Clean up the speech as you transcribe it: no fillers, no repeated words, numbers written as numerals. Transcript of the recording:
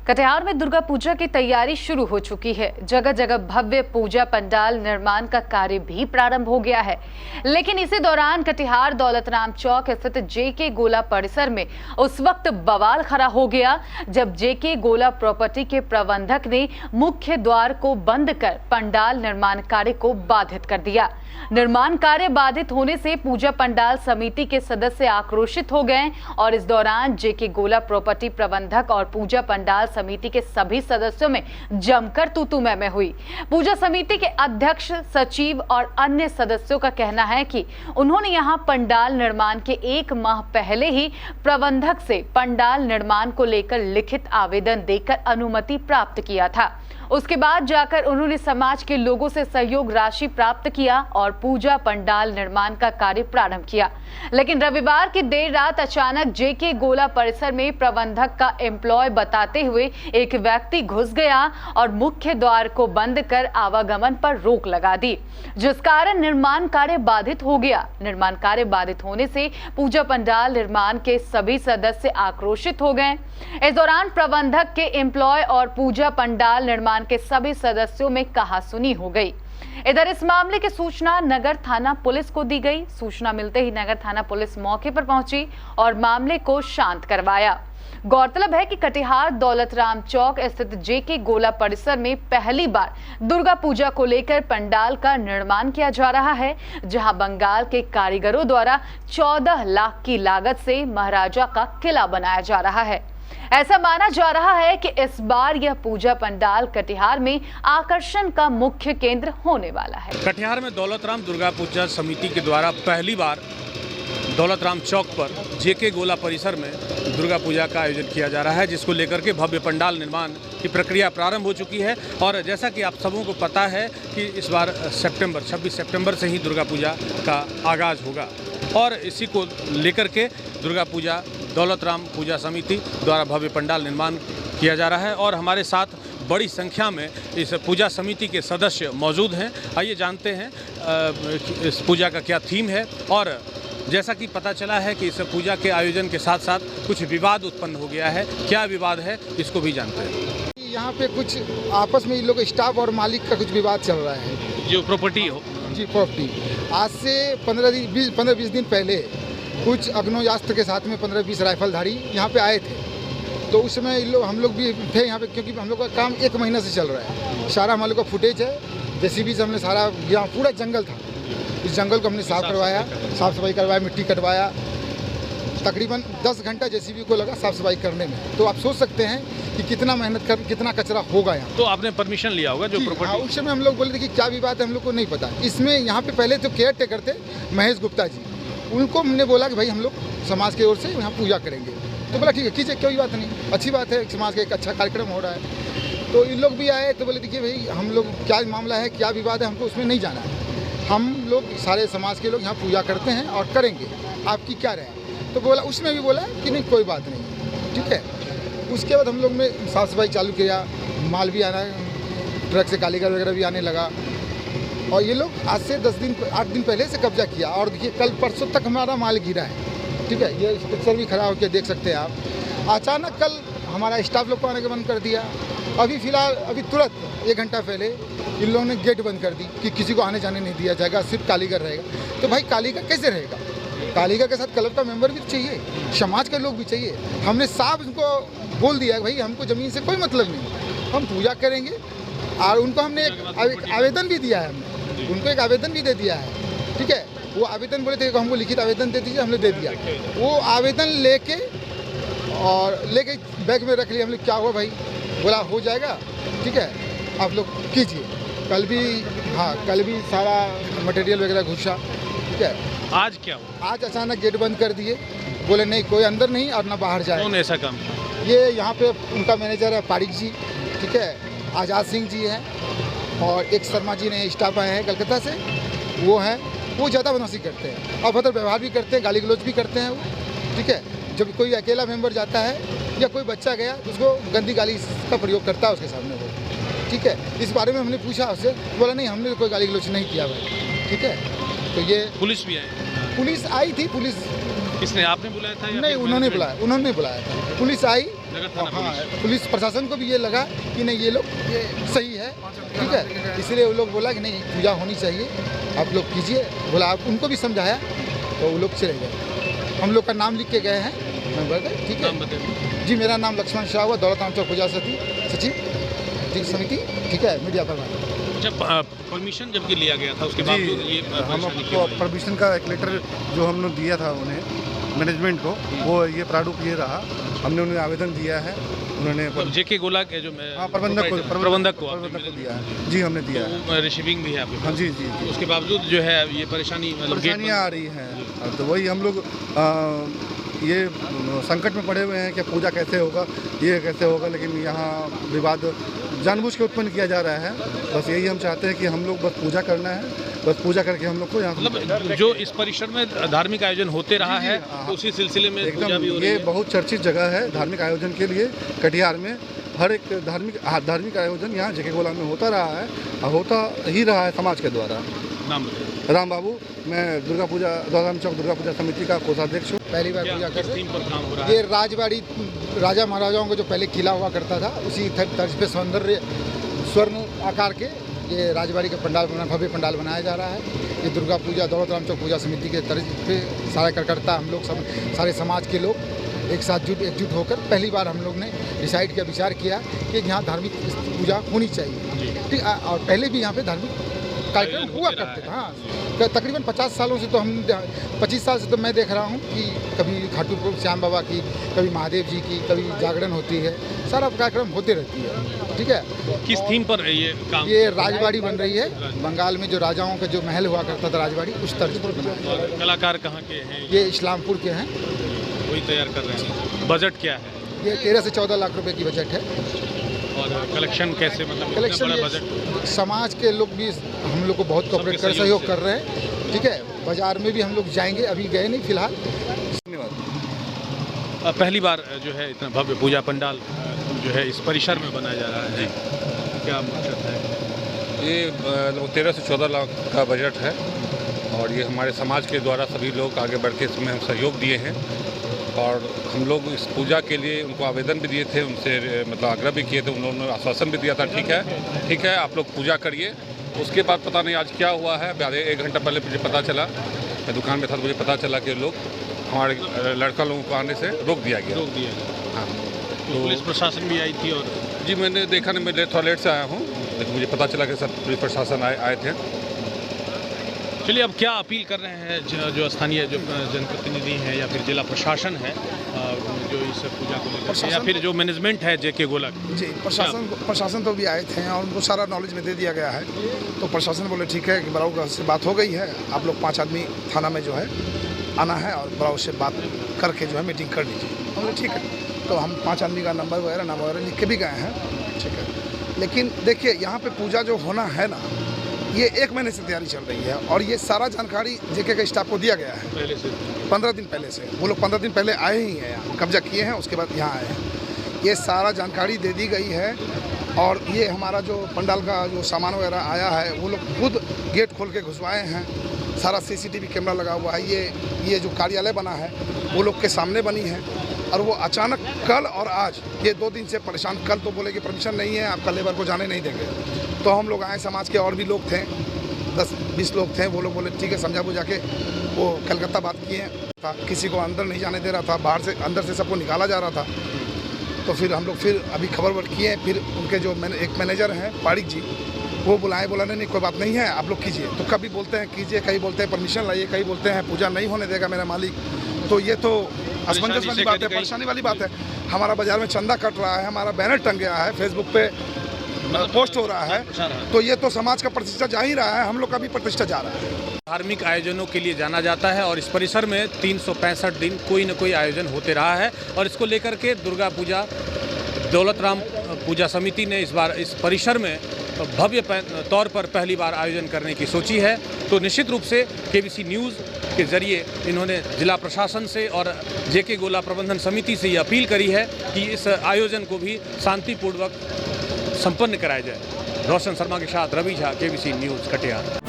कटिहार में दुर्गा पूजा की तैयारी शुरू हो चुकी है। जगह जगह भव्य पूजा पंडाल निर्माण का कार्य भी प्रारंभ हो गया है। लेकिन इसी दौरान कटिहार दौलतराम चौक स्थित जेके गोला परिसर में उस वक्त बवाल खड़ा हो गया जब जेके गोला प्रॉपर्टी के प्रबंधक ने मुख्य द्वार को बंद कर पंडाल निर्माण कार्य को बाधित कर दिया। निर्माण कार्य बाधित होने से पूजा पंडाल समिति के सदस्य आक्रोशित हो गए और इस दौरान जेके गोला प्रॉपर्टी प्रबंधक और पूजा पंडाल समिति के सभी सदस्यों में जमकर तू-तू मैं हुई। पूजा समिति के अध्यक्ष, सचिव और अन्य सदस्यों का कहना है कि उन्होंने यहां पंडाल निर्माण के 1 माह पहले ही प्रबंधक से पंडाल निर्माण को लेकर लिखित आवेदन देकर अनुमति प्राप्त किया था। उसके बाद जाकर उन्होंने समाज के लोगों से सहयोग राशि प्राप्त किया और पूजा पंडाल निर्माण का कार्य प्रारंभ किया। लेकिन रविवार की देर रात अचानक जेके गोला परिसर में प्रबंधक का एम्प्लॉय बताते हुए एक व्यक्ति घुस गया और मुख्य द्वार को बंद कर आवागमन पर रोक लगा दी, जिस कारण निर्माण कार्य बाधित हो गया। निर्माण कार्य बाधित होने से पूजा पंडाल निर्माण के सभी सदस्य आक्रोशित हो गए। इस दौरान प्रबंधक के एम्प्लॉय और पूजा पंडाल निर्माण के सभी सदस्यों में कहासुनी हो गई। इधर इस मामले की सूचना नगर थाना पुलिस को दी गई। सूचना मिलते ही नगर थाना पुलिस मौके पर पहुंची और मामले को शांत करवाया। गौरतलब है कि कटिहार दौलतराम चौक स्थित जेके गोला परिसर में पहली बार दुर्गा पूजा को लेकर पंडाल का निर्माण किया जा रहा है, जहां बंगाल के कारीगरों द्वारा 14 लाख की लागत से महाराजा का किला बनाया जा रहा है। ऐसा माना जा रहा है कि इस बार यह पूजा पंडाल कटिहार में आकर्षण का मुख्य केंद्र होने वाला है। कटिहार में दौलतराम दुर्गा पूजा समिति के द्वारा पहली बार दौलतराम चौक पर जेके गोला परिसर में दुर्गा पूजा का आयोजन किया जा रहा है, जिसको लेकर के भव्य पंडाल निर्माण की प्रक्रिया प्रारंभ हो चुकी है। और जैसा कि आप सबों को पता है कि इस बार 26 सितंबर से ही दुर्गा पूजा का आगाज़ होगा और इसी को लेकर के दुर्गा पूजा दौलतराम पूजा समिति द्वारा भव्य पंडाल निर्माण किया जा रहा है। और हमारे साथ बड़ी संख्या में इस पूजा समिति के सदस्य मौजूद हैं। आइए जानते हैं इस पूजा का क्या थीम है। और जैसा कि पता चला है कि इस पूजा के आयोजन के साथ साथ कुछ विवाद उत्पन्न हो गया है। क्या विवाद है, इसको भी जानते हैं। यहाँ पे कुछ आपस में इन लोग स्टाफ और मालिक का कुछ विवाद चल रहा है। जो प्रॉपर्टी हो जी, प्रॉपर्टी आज से 15-20 दिन पहले कुछ अग्नोयास्त्र के साथ में 15-20 राइफलधारी यहाँ पे आए थे। तो उस समय हम लोग भी थे यहाँ पे, क्योंकि हम लोग का काम 1 महीने से चल रहा है। सारा हम लोग का फुटेज है। जेसीबी से हमने सारा, यहाँ पूरा जंगल था, इस जंगल को हमने साफ करवाया, साफ सफाई करवाया, मिट्टी कटवाया। तकरीबन 10 घंटा जेसीबी को लगा साफ सफाई करने में। तो आप सोच सकते हैं कि कितना मेहनत कर, कितना कचरा होगा यहाँ। तो आपने परमिशन लिया होगा जो प्रॉपर्टी? हाँ, उस समय हम लोग बोले थे कि क्या विवाद है, हम लोग को नहीं पता। इसमें यहाँ पे पहले तो केयर टेकर थे महेश गुप्ता जी, उनको हमने बोला कि भाई हम लोग समाज की ओर से यहाँ पूजा करेंगे। तो बोला ठीक है, कीजिए, कोई बात नहीं, अच्छी बात है, समाज का एक अच्छा कार्यक्रम हो रहा है। तो इन लोग भी आए तो बोले देखिए भाई, हम लोग क्या मामला है, क्या विवाद है, हमको उसमें नहीं जाना है। हम लोग सारे समाज के लोग यहाँ पूजा करते हैं और करेंगे, आपकी क्या राय? तो बोला, उसमें भी बोला कि नहीं कोई बात नहीं, ठीक है। उसके बाद हम लोग ने साफ सफाई चालू किया, माल भी आना, ट्रक से कालीगर वगैरह भी आने लगा। और ये लोग आज से 8 दिन पहले से कब्जा किया। और देखिए कल परसों तक हमारा माल गिरा है, ठीक है। ये स्ट्रक्चर भी खड़ा होकर देख सकते हैं आप। अचानक कल हमारा स्टाफ लोग को आने के बंद कर दिया। अभी फिलहाल तुरंत 1 घंटा पहले इन लोगों ने गेट बंद कर दी कि किसी को आने जाने नहीं दिया जाएगा, सिर्फ कालीगर रहेगा। तो भाई कालीगर कैसे रहेगा? कालीगर के साथ क्लब का मेंबर भी चाहिए, समाज के लोग भी चाहिए। हमने साफ उनको बोल दिया भाई हमको ज़मीन से कोई मतलब नहीं, हम पूजा करेंगे। और उनको हमने एक आवेदन भी दिया है, हमने उनको एक आवेदन भी दे दिया है, ठीक है। वो आवेदन बोले थे कि हमको लिखित आवेदन दे दीजिए, हमने दे दिया। वो आवेदन लेके बैग में रख लिया। हम लोग क्या हुआ भाई? बोला हो जाएगा, ठीक है, आप लोग कीजिए। कल भी सारा मटेरियल वगैरह घुसा, ठीक है। आज क्या हुआ? आज अचानक गेट बंद कर दिए, बोले नहीं कोई अंदर नहीं और ना बाहर जाए। कौन ऐसा काम? ये यहाँ पे उनका मैनेजर है पारिक जी, ठीक है, आज़ाद सिंह जी हैं और एक शर्मा जी ने स्टाफ आए हैं कलकत्ता से, वो हैं। वो ज़्यादा बदमाशी करते हैं, अभद्र व्यवहार भी करते हैं, गाली गलौज भी करते हैं वो, ठीक है। जब कोई अकेला मेंबर जाता है या कोई बच्चा गया तो उसको गंदी गाली का प्रयोग करता है उसके सामने वो, ठीक है। इस बारे में हमने पूछा उससे, बोला नहीं हमने कोई गाली गलौज नहीं किया भाई, ठीक है। तो ये पुलिस भी आई? पुलिस आई थी। पुलिस किसने, आपने बुलाया था? नहीं, उन्होंने बुलाया था। पुलिस आई हाँ, पुलिस प्रशासन को भी ये लगा कि नहीं ये लोग ये सही है, ठीक है, इसलिए वो लोग बोला कि नहीं पूजा होनी चाहिए, आप लोग कीजिए, बोला आप उनको भी समझाया तो वो लोग चले गए। हम लोग का नाम लिख के गए हैं, ठीक है जी। मेरा नाम लक्ष्मण शाह हुआ, दौलत राम चौक पूजा सचिव समिति, ठीक है, मीडिया पर। जब परमिशन जबकि लिया गया था उसके बावजूद ये हमको परमिशन का एक लेटर जो हमने दिया था उन्हें मैनेजमेंट को, वो ये प्रारूप ये रहा, हमने उन्हें आवेदन दिया है, उन्होंने जेके गोला के जो प्रबंधक को दिया है जी, हमने दिया है। रिसीविंग भी है आपके हाँ जी जी, उसके बावजूद जो है ये परेशानियाँ आ रही हैं। तो वही हम लोग ये संकट में पड़े हुए हैं कि पूजा कैसे होगा, ये कैसे होगा, लेकिन यहाँ विवाद जानबूझ के उत्पन्न किया जा रहा है। बस यही हम चाहते हैं कि हम लोग बस पूजा करना है, बस पूजा करके हम लोग को यहाँ मतलब जो इस परिसर में धार्मिक आयोजन होते रहा है तो उसी सिलसिले में एकदम ये बहुत चर्चित जगह है धार्मिक आयोजन के लिए। कटिहार में हर एक धार्मिक आयोजन यहाँ जेके गोला में होता रहा है और होता ही रहा है समाज के द्वारा। नाम राम बाबू, मैं दौलत चौक दुर्गा पूजा समिति का कोषाध्यक्ष हूँ। पहली बार पूजा कर थीम पर काम हो रहा है। ये राजबाड़ी राजा महाराजाओं का जो पहले किला हुआ करता था, उसी तर्ज पे सौंदर्य स्वर्ण आकार के ये राजबाड़ी का पंडाल भव्य पंडाल बनाया जा रहा है। ये दुर्गा पूजा दौलत राम चौक पूजा समिति के तर्ज पे सारा कार्यकर्ता हम लोग सारे समाज के लोग एक साथ एकजुट होकर पहली बार हम लोग ने डिसाइड किया, विचार किया कि यहाँ धार्मिक पूजा होनी चाहिए, ठीक। और पहले भी यहाँ पे धार्मिक कार्यक्रम हुआ करते थे। हाँ, तकरीबन 50 सालों से तो 25 साल से तो मैं देख रहा हूँ कि कभी खाटू श्याम बाबा की, कभी महादेव जी की, कभी जागरण होती है, सारा कार्यक्रम होते रहती है, ठीक है। किस थीम पर ये काम? ये राजबाड़ी बन रही है, बंगाल में जो राजाओं का जो महल हुआ करता था राजबाड़ी, उस तर्ज पर बना है। कलाकार कहाँ के हैं? ये इस्लामपुर के हैं, वही तैयार कर रहे हैं। बजट क्या है? ये 13 से 14 लाख रुपए की बजट है। और कलेक्शन कैसे, मतलब कलेक्शन बड़ा बजट? समाज के लोग भी हम लोग को बहुत कोऑपरेट कर सहयोग कर रहे हैं, ठीक है। बाजार में भी हम लोग जाएंगे, अभी गए नहीं फिलहाल। धन्यवाद। पहली बार जो है इतना भव्य पूजा पंडाल जो है इस परिसर में बनाया जा रहा है जी, क्या मकसद है? ये 13 से 14 लाख का बजट है और ये हमारे समाज के द्वारा सभी लोग आगे बढ़ के इसमें हम सहयोग दिए हैं और हम लोग इस पूजा के लिए उनको आवेदन भी दिए थे, उनसे मतलब आग्रह भी किए थे, उन्होंने आश्वासन भी दिया था ठीक है आप लोग पूजा करिए। उसके बाद पता नहीं आज क्या हुआ है, 1 घंटा पहले मुझे पता चला, मैं दुकान में था तो मुझे पता चला कि लोग हमारे लड़का लोगों को आने से रोक दिया गया। हाँ, तो पुलिस प्रशासन भी आई थी? और जी मैंने देखा नहीं, मैं थोड़ा लेट से आया हूँ, लेकिन मुझे पता चला कि सब पुलिस प्रशासन आए थे। चलिए, अब क्या अपील कर रहे हैं जो स्थानीय जो जनप्रतिनिधि हैं या फिर जिला प्रशासन है जो इस पूजा को लेकर, या फिर जो मैनेजमेंट है जेके गोला? जी, प्रशासन तो भी आए थे और उनको सारा नॉलेज में दे दिया गया है। तो प्रशासन बोले ठीक है कि बराऊ से बात हो गई है, आप लोग 5 आदमी थाना में जो है आना है और बराऊ से बात करके जो है मीटिंग कर लीजिए। हम बोले ठीक है, तो हम 5 आदमी का नंबर वगैरह नाम वगैरह लिख के भी गए हैं, ठीक है। लेकिन देखिए यहाँ पे पूजा जो होना है ना, ये 1 महीने से तैयारी चल रही है और ये सारा जानकारी जेके के स्टाफ को दिया गया है पहले से, 15 दिन पहले से। वो लोग 15 दिन पहले आए ही हैं, यहाँ कब्जा किए हैं, उसके बाद यहाँ आए हैं। ये सारा जानकारी दे दी गई है और ये हमारा जो पंडाल का जो सामान वगैरह आया है वो लोग खुद गेट खोल के घुसवाए हैं। सारा CCTV कैमरा लगा हुआ है। ये जो कार्यालय बना है वो लोग के सामने बनी है और वो अचानक कल और आज ये 2 दिन से परेशान। कल तो बोले कि परमिशन नहीं है, आपका लेबर को जाने नहीं देंगे। तो हम लोग आए, समाज के और भी लोग थे, 10-20 लोग थे, वो लोग बोले ठीक है समझा बुझा के वो कलकत्ता बात किए था, किसी को अंदर नहीं जाने दे रहा था, बाहर से अंदर से सबको निकाला जा रहा था। तो फिर हम लोग फिर अभी खबर किए, फिर उनके जो एक मैनेजर हैं पारिक जी, वो बुलाए, बोला नहीं कोई बात नहीं है, आप लोग कीजिए। तो कभी बोलते हैं कीजिए, कहीं बोलते हैं परमिशन लाइए, कहीं बोलते हैं पूजा नहीं होने देगा मेरा मालिक। तो ये तो असमंजस वाली बात है, परेशानी वाली बात है। हमारा बाजार में चंदा कट रहा है, हमारा बैनर टंग गया है, फेसबुक पे पोस्ट हो रहा है, तो ये तो समाज का प्रतिष्ठा जा ही रहा है, हम लोग का भी प्रतिष्ठा जा रहा है। धार्मिक आयोजनों के लिए जाना जाता है और इस परिसर में 365 दिन कोई न कोई आयोजन होते रहा है और इसको लेकर के दुर्गा पूजा दौलत राम पूजा समिति ने इस बार इस परिसर में भव्य तौर पर पहली बार आयोजन करने की सोची है। तो निश्चित रूप से KBC न्यूज़ के ज़रिए इन्होंने जिला प्रशासन से और जेके गोला प्रबंधन समिति से ये अपील करी है कि इस आयोजन को भी शांतिपूर्वक संपन्न कराया जाए। रोशन शर्मा के साथ रवि झा, KBC न्यूज़ कटिहार।